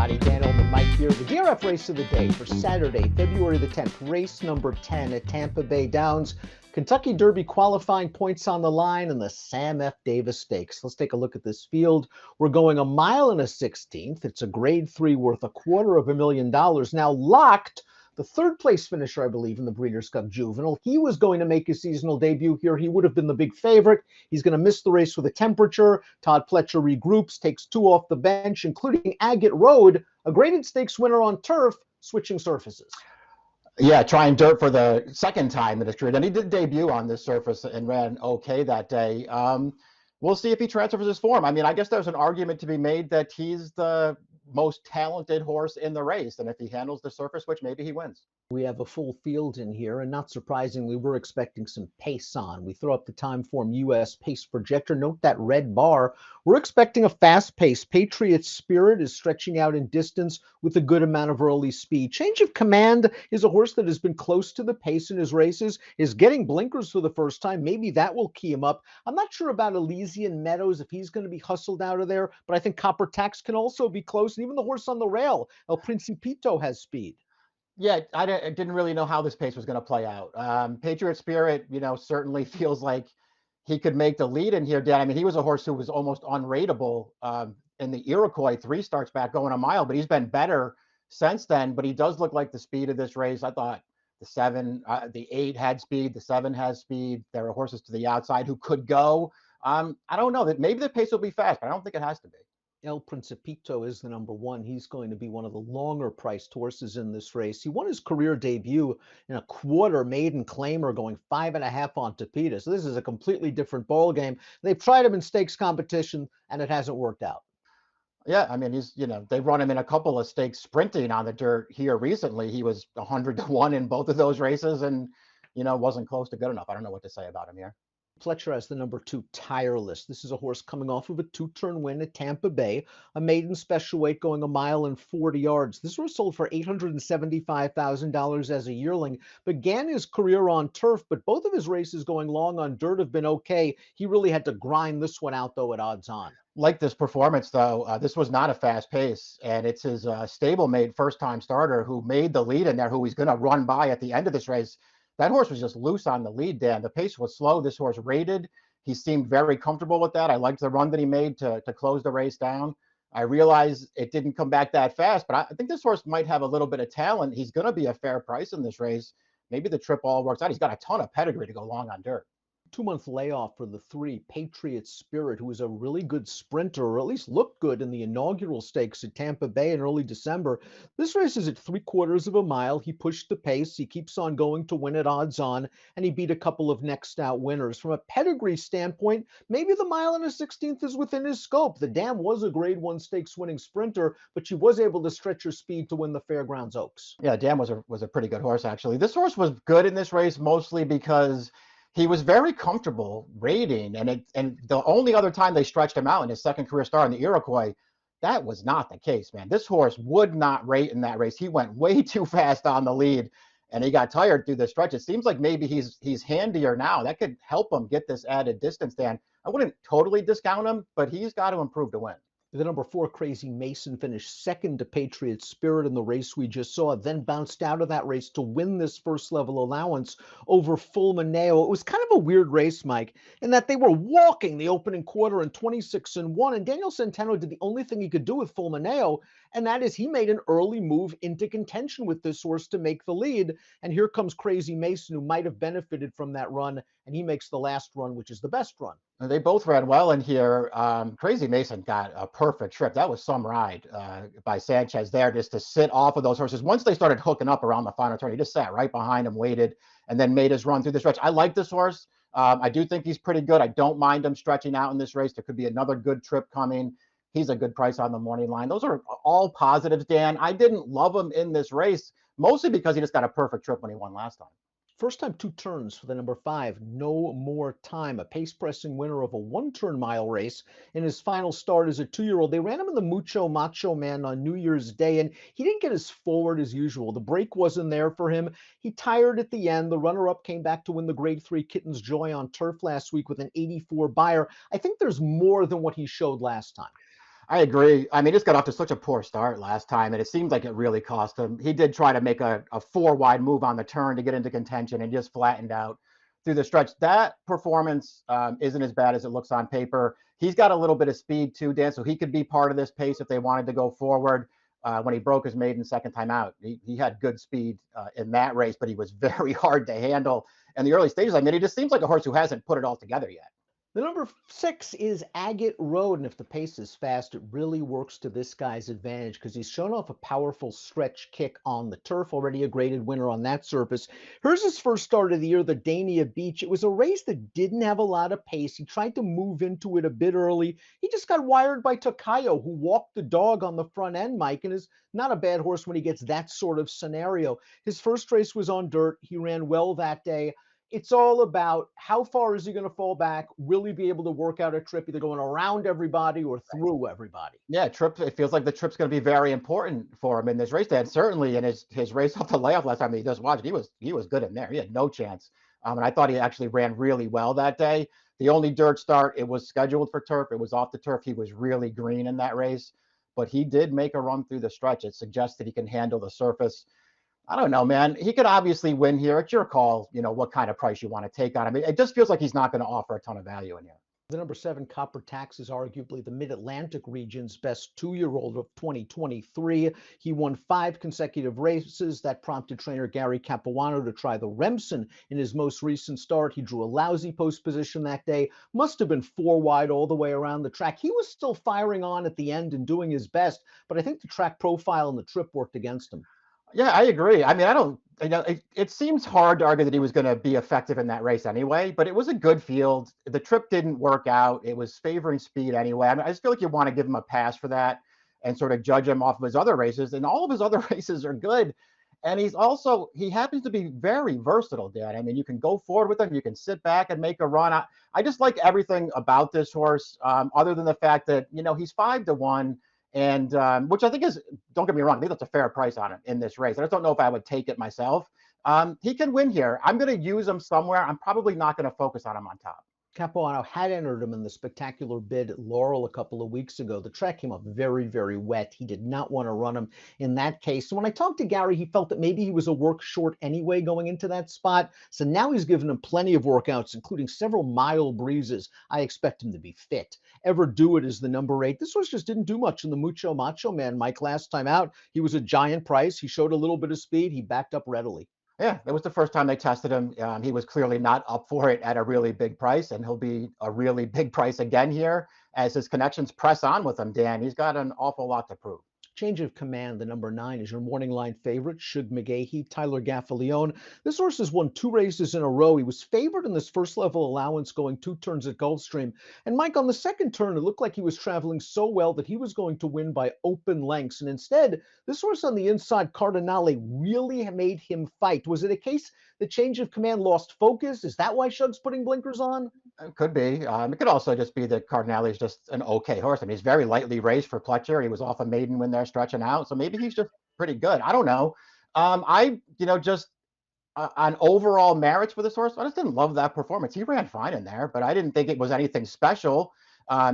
everybody. Dan Illman, Mike here. The DRF race of the day for Saturday, February the 10th, race number 10 at Tampa Bay Downs. Kentucky Derby qualifying points on the line and the Sam F. Davis Stakes. Let's take a look at this field. We're going 1 mile and a 16th. It's a grade 3 worth $250,000. Now locked, the third place finisher, I believe, in the Breeders' Cup Juvenile. He was going to make his seasonal debut here. He would have been the big favorite. He's going to miss the race with a temperature. Todd Pletcher regroups, takes 2 off the bench, including Agate Road, a graded stakes winner on turf, switching surfaces. Yeah, trying dirt for the second time in his career. And he did debut on this surface and ran okay that day. We'll see if he transfers his form. I mean, I guess there's an argument to be made that he's the most talented horse in the race. And if he handles the surface switch, maybe he wins. We have a full field in here, and not surprisingly, we're expecting some pace on. We throw up the Timeform US pace projector. Note that red bar. We're expecting a fast pace. Patriot Spirit is stretching out in distance with a good amount of early speed. Change of Command is a horse that has been close to the pace in his races, is getting blinkers for the first time. Maybe that will key him up. I'm not sure about Elysian Meadows, if he's going to be hustled out of there, but I think Copper Tax can also be close. And even the horse on the rail, El Principito, has speed. Yeah, I didn't really know how this pace was going to play out. Patriot Spirit, certainly feels like he could make the lead in here, Dan. I mean, he was a horse who was almost unrateable in the Iroquois 3 starts back going 1 mile, but he's been better since then. But he does look like the speed of this race. I thought the 7, the 8 had speed, the 7 has speed. There are horses to the outside who could go. I don't know, that maybe the pace will be fast, but I don't think it has to be. El Principito is the number 1. He's going to be one of the longer priced horses in this race. He won his career debut in a quarter maiden claimer going 5.5 on Tapeta. So this is a completely different ball game. They've tried him in stakes competition and it hasn't worked out. Yeah, I mean, he's, they run him in a couple of stakes sprinting on the dirt here recently. He was 100-1 in both of those races and, wasn't close to good enough. I don't know what to say about him here. Pletcher has the number 2 Tireless. This is a horse coming off of a 2-turn win at Tampa Bay, a maiden special weight going 1 mile and 40 yards. This horse sold for $875,000 as a yearling, began his career on turf, but both of his races going long on dirt have been okay. He really had to grind this one out, though, at odds on. Like this performance, though, this was not a fast pace, and it's his stablemate first-time starter who made the lead in there, who he's going to run by at the end of this race. That horse was just loose on the lead, Dan. The pace was slow. This horse rated. He seemed very comfortable with that. I liked the run that he made to close the race down. I realize it didn't come back that fast, but I think this horse might have a little bit of talent. He's going to be a fair price in this race. Maybe the trip all works out. He's got a ton of pedigree to go long on dirt. 2-month layoff for the 3 Patriot Spirit, who was a really good sprinter, or at least looked good in the inaugural stakes at Tampa Bay in early December. This race is at 3/4 of a mile. He pushed the pace. He keeps on going to win at odds on, and he beat a couple of next out winners. From a pedigree standpoint, maybe the 1 mile and a 16th is within his scope. The Dam was a grade 1 stakes winning sprinter, but she was able to stretch her speed to win the Fairgrounds Oaks. Yeah, Dam was a pretty good horse, actually. This horse was good in this race mostly because he was very comfortable rating, and the only other time they stretched him out in his second career start in the Iroquois, that was not the case, man. This horse would not rate in that race. He went way too fast on the lead, and he got tired through the stretch. It seems like maybe he's handier now. That could help him get this added distance, Dan. I wouldn't totally discount him, but he's got to improve to win. The number 4 Crazy Mason finished second to Patriot Spirit in the race we just saw, then bounced out of that race to win this first level allowance over Fulmineo. It was kind of a weird race, Mike, in that they were walking the opening quarter in 26-1, and Daniel Centeno did the only thing he could do with Fulmineo, and that is he made an early move into contention with this horse to make the lead. And here comes Crazy Mason, who might have benefited from that run, and he makes the last run, which is the best run. They both ran well in here. Crazy Mason got a perfect trip. That was some ride by Sanchez there, just to sit off of those horses. Once they started hooking up around the final turn, he just sat right behind him, waited, and then made his run through the stretch. I like this horse. I do think he's pretty good. I don't mind him stretching out in this race. There could be another good trip coming. He's a good price on the morning line. Those are all positives, Dan. I didn't love him in this race, mostly because he just got a perfect trip when he won last time. First time 2 turns for the number 5, No More Time, a pace-pressing winner of a 1-turn mile race in his final start as a 2-year-old. They ran him in the Mucho Macho Man on New Year's Day, and he didn't get as forward as usual. The break wasn't there for him. He tired at the end. The runner-up came back to win the Grade 3 Kitten's Joy on turf last week with an 84 buyer. I think there's more than what he showed last time. I agree. I mean, just got off to such a poor start last time, and it seemed like it really cost him. He did try to make a four wide move on the turn to get into contention and just flattened out through the stretch. That performance isn't as bad as it looks on paper. He's got a little bit of speed too, Dan, so he could be part of this pace if they wanted to go forward. When he broke his maiden second time out, he had good speed in that race, but he was very hard to handle in the early stages. I mean, he just seems like a horse who hasn't put it all together yet. The number 6 is Agate Road, and if the pace is fast, it really works to this guy's advantage because he's shown off a powerful stretch kick on the turf, already a graded winner on that surface. Here's his first start of the year, the Dania Beach. It was a race that didn't have a lot of pace. He tried to move into it a bit early. He just got wired by Tokayo, who walked the dog on the front end, Mike, and is not a bad horse when he gets that sort of scenario. His first race was on dirt. He ran well that day. It's all about how far is he going to fall back? Will he be able to work out a trip either going around everybody or through everybody? Yeah, trip. It feels like the trip's going to be very important for him in this race. And certainly in his race off the layoff last time that he just watched, he was good in there. He had no chance. And I thought he actually ran really well that day. The only dirt start, it was scheduled for turf. It was off the turf. He was really green in that race, but he did make a run through the stretch. It suggests that he can handle the surface. I don't know, man. He could obviously win here. It's your call, what kind of price you want to take on him. It just feels like he's not going to offer a ton of value in here. The number 7 Copper Tax is arguably the Mid-Atlantic region's best 2-year-old of 2023. He won 5 consecutive races. That prompted trainer Gary Capuano to try the Remsen in his most recent start. He drew a lousy post position that day. Must have been 4 wide all the way around the track. He was still firing on at the end and doing his best, but I think the track profile and the trip worked against him. Yeah, I agree. I mean, I don't, it seems hard to argue that he was going to be effective in that race anyway, but it was a good field. The trip didn't work out. It was favoring speed anyway. I mean, I just feel like you want to give him a pass for that and sort of judge him off of his other races. And all of his other races are good. And he happens to be very versatile, Dan. I mean, you can go forward with him. You can sit back and make a run. I just like everything about this horse, other than the fact that, he's 5-1. And which I think is, don't get me wrong, I think that's a fair price on him in this race. I just don't know if I would take it myself. He can win here. I'm going to use him somewhere. I'm probably not going to focus on him on top. Capuano had entered him in the spectacular bid at Laurel a couple of weeks ago. The track came up very, very wet. He did not want to run him in that case. So when I talked to Gary, he felt that maybe he was a work short anyway going into that spot. So now he's given him plenty of workouts, including several mile breezes. I expect him to be fit. Ever Do It is the number 8. This horse just didn't do much in the Mucho Macho Man, Mike, last time out. He was a giant price. He showed a little bit of speed. He backed up readily. Yeah, that was the first time they tested him. He was clearly not up for it at a really big price, and he'll be a really big price again here as his connections press on with him, Dan. He's got an awful lot to prove. Change of command, the number 9 is your morning line favorite, Shug McGahee, Tyler Gaffalione. This horse has won 2 races in a row. He was favored in this first level allowance going 2 turns at Gulfstream. And Mike, on the second turn, it looked like he was traveling so well that he was going to win by open lengths. And instead, this horse on the inside, Cardinale, really made him fight. Was it a case the change of command lost focus? Is that why Shug's putting blinkers on? It could be. It could also just be that Cardinale is just an okay horse. I mean, he's very lightly raced for Pletcher. He was off a maiden when they're stretching out. So maybe he's just pretty good. I don't know. Just on overall merits for this horse, I just didn't love that performance. He ran fine in there, but I didn't think it was anything special.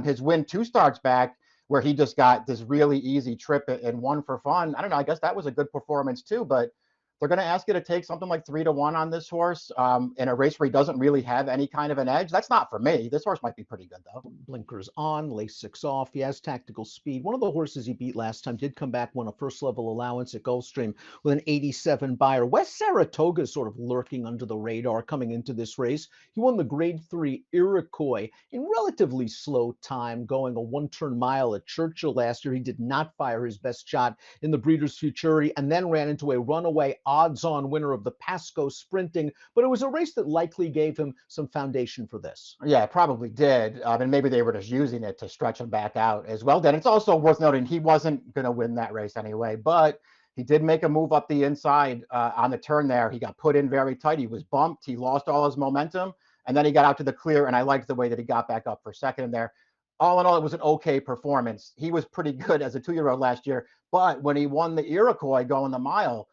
His win 2 starts back where he just got this really easy trip and won for fun. I don't know. I guess that was a good performance too, but they're going to ask you to take something like 3-1 on this horse in a race where he doesn't really have any kind of an edge. That's not for me. This horse might be pretty good, though. Blinkers on, Lasix off. He has tactical speed. One of the horses he beat last time did come back, won a first-level allowance at Gulfstream with an 87 buyer. West Saratoga is sort of lurking under the radar coming into this race. He won the Grade 3 Iroquois in relatively slow time, going a 1-turn mile at Churchill last year. He did not fire his best shot in the Breeders' Futurity and then ran into a runaway odds-on winner of the Pasco Sprinting, but it was a race that likely gave him some foundation for this. Yeah, it probably did. And maybe they were just using it to stretch him back out as well. Then it's also worth noting he wasn't going to win that race anyway, but he did make a move up the inside on the turn there. He got put in very tight. He was bumped. He lost all his momentum, and then he got out to the clear, and I liked the way that he got back up for second in there. All in all, it was an okay performance. He was pretty good as a 2-year-old last year, but when he won the Iroquois going the mile,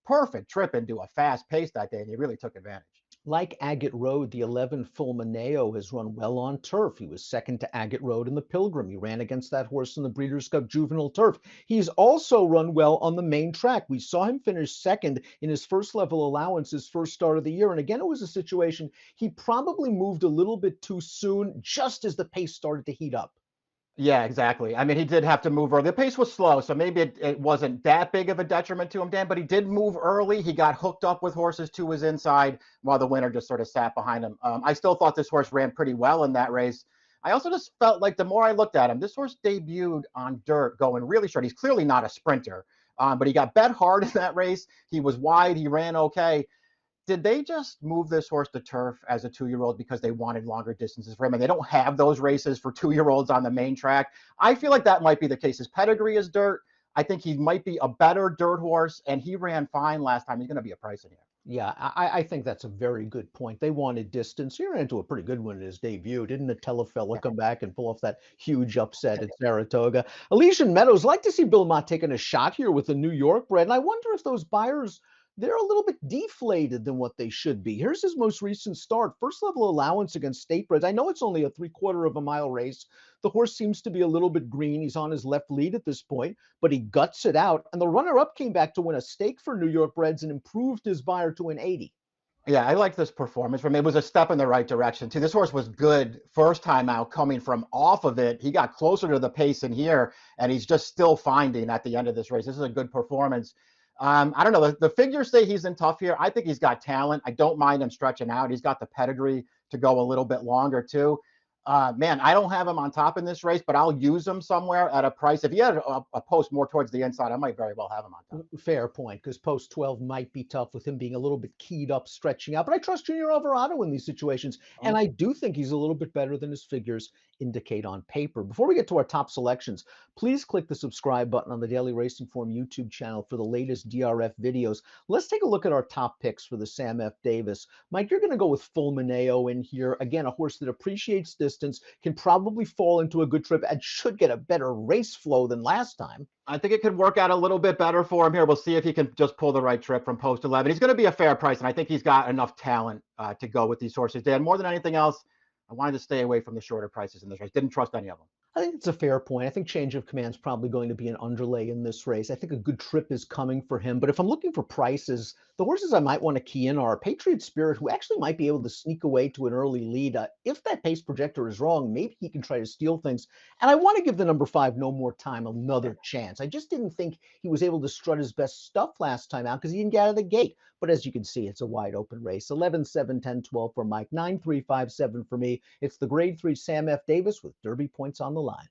perfect trip into a fast pace that day, and he really took advantage. Like Agate Road, the 11 Fulmineo has run well on turf. He was second to Agate Road in the Pilgrim. He ran against that horse in the Breeders' Cup Juvenile Turf. He's also run well on the main track. We saw him finish second in his first level allowance, his first start of the year. And again, it was a situation he probably moved a little bit too soon, just as the pace started to heat up. Yeah, exactly. I mean, he did have to move early. The pace was slow, so maybe it wasn't that big of a detriment to him, Dan, but he did move early. He got hooked up with horses to his inside while the winner just sort of sat behind him. I still thought this horse ran pretty well in that race. I also just felt like the more I looked at him, this horse debuted on dirt going really short. He's clearly not a sprinter, but he got bet hard in that race. He was wide. He ran okay. Did they just move this horse to turf as a 2-year-old because they wanted longer distances for him and they don't have those races for 2-year-olds on the main track? I feel like that might be the case. His pedigree is dirt. I think he might be a better dirt horse, and he ran fine last time. He's going to be a price in here. Yeah, I think that's a very good point. They wanted distance. He ran into a pretty good one in his debut. Didn't a Telefella come back and pull off that huge upset at Saratoga? Elysian Meadows, like to see Bill Mott taking a shot here with the New York bred. And I wonder if those buyers, they're a little bit deflated than what they should be. Here's his most recent start. First level allowance against state breds. I know it's only a 3/4 of a mile race. The horse seems to be a little bit green. He's on his left lead at this point, but he guts it out. And the runner-up came back to win a stake for New York breds and improved his buyer to an 80. Yeah, I like this performance from him. It was a step in the right direction, too. This horse was good first time out coming from off of it. He got closer to the pace in here, and he's just still finding at the end of this race. This is a good performance. I don't know. The figures say he's in tough here. I think he's got talent. I don't mind him stretching out. He's got the pedigree to go a little bit longer, too. Man, I don't have him on top in this race, but I'll use him somewhere at a price. If he had a post more towards the inside, I might very well have him on top. Fair point, because post 12 might be tough with him being a little bit keyed up, stretching out. But I trust Junior Alvarado in these situations. And I do think he's a little bit better than his figures indicate on paper. Before we get to our top selections, please click the subscribe button on the Daily Racing Form YouTube channel for the latest DRF videos. Let's take a look at our top picks for the Sam F. Davis. Mike, you're going to go with Fulmineo in here. Again, a horse that appreciates distance, can probably fall into a good trip, and should get a better race flow than last time. I think it could work out a little bit better for him here. We'll see if he can just pull the right trip from post 11. He's going to be a fair price, and I think he's got enough talent to go with these horses. Dan, more than anything else, I wanted to stay away from the shorter prices in this race. Didn't trust any of them. I think it's a fair point. I think change of command is probably going to be an underlay in this race. I think a good trip is coming for him. But if I'm looking for prices, the horses I might want to key in are Patriot Spirit, who actually might be able to sneak away to an early lead. If that pace projector is wrong, maybe he can try to steal things. And I want to give the number 5, No More Time, another chance. I just didn't think he was able to strut his best stuff last time out because he didn't get out of the gate. But as you can see, it's a wide open race. 11, 7, 10, 12 for Mike, 9, 3, 5, 7 for me. It's the grade 3 Sam F. Davis with Derby points on the line.